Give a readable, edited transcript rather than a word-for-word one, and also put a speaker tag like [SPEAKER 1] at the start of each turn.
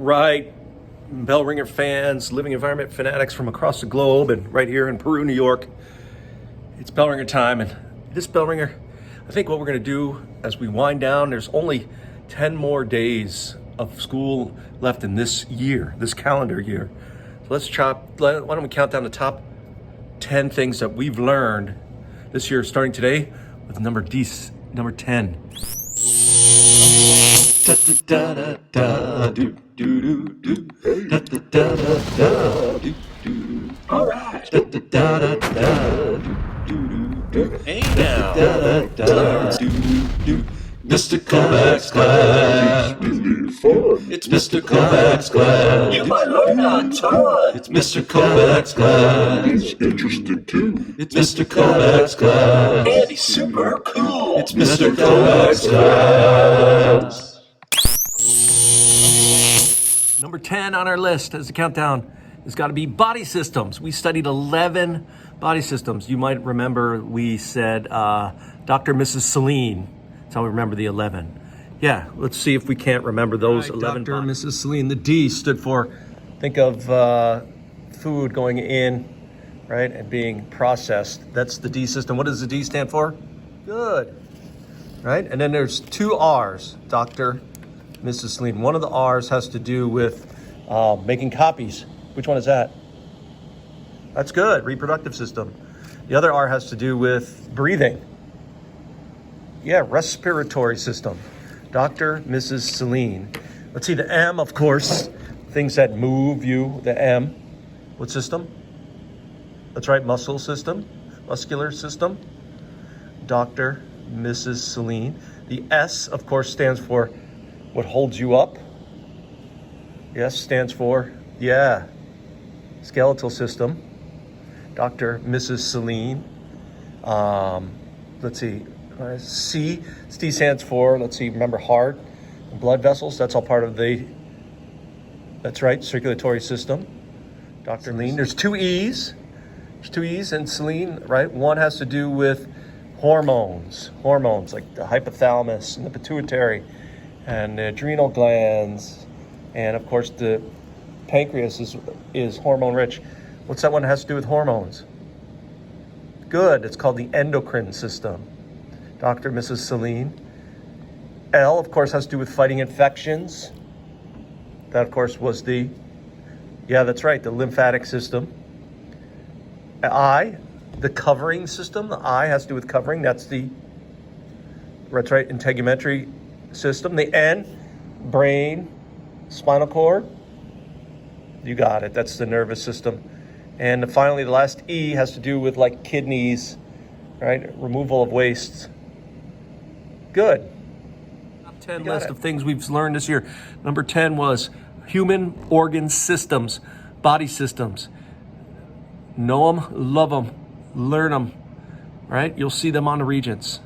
[SPEAKER 1] right, Bellringer fans, living environment fanatics from across the globe and right here in Peru, New York. It's Bellringer time, and this Bellringer, I think what we're gonna do as we wind down, there's only 10 more days of school left in this year, this calendar year. So why don't we count down the top 10 things that we've learned this year, starting today with number 10. All right. Hey now. Mr. Kovacs class. It's Mr. Kovacs class. You might learn a ton. It's Mr. Kovacs class.
[SPEAKER 2] It's interesting too.
[SPEAKER 1] It's Mr. Kovacs class.
[SPEAKER 2] And he's super cool.
[SPEAKER 1] It's Mr. Kovacs class. Number 10 on our list as a countdown has got to be body systems. We studied 11 body systems. You might remember we said Dr. Mrs. Celine. That's how we remember the 11. Yeah, let's see if we can't remember those 11. Dr. Mrs. Celine. The D stood for, think of food going in, right, and being processed. That's the D system. What does the D stand for? Good, right? And then there's two R's, Dr. Mrs. Celine. One of the R's has to do with making copies. Which one is that? That's good, reproductive system. The other R has to do with breathing. Yeah, respiratory system. Dr. Mrs. Celine. Let's see, the M, of course, things that move you, the M. What system? That's right, muscle system, muscular system. Dr. Mrs. Celine. The S, of course, stands for what holds you up. Yes, stands for, yeah, skeletal system. Dr. Mrs. Celine. Let's see. C stands for, let's see, remember heart, blood vessels. That's all part of the, that's right, circulatory system. Dr. Celine. There's two E's. There's two E's in Celine, right? One has to do with hormones like the hypothalamus and the pituitary and the adrenal glands. And of course, the pancreas is hormone rich. What's that one that has to do with hormones? Good, it's called the endocrine system. Dr. Mrs. Celine. L, of course, has to do with fighting infections. That, of course, was the, yeah, that's right, the lymphatic system. I, the covering system. The I has to do with covering. That's right, integumentary system. The N, brain, spinal cord. You got it. That's the nervous system. And finally, the last E has to do with like kidneys, right? Removal of waste. Good. Top 10 list of things we've learned this year. Number 10 was human organ systems, body systems. Know them, love them, learn them, right? You'll see them on the Regents.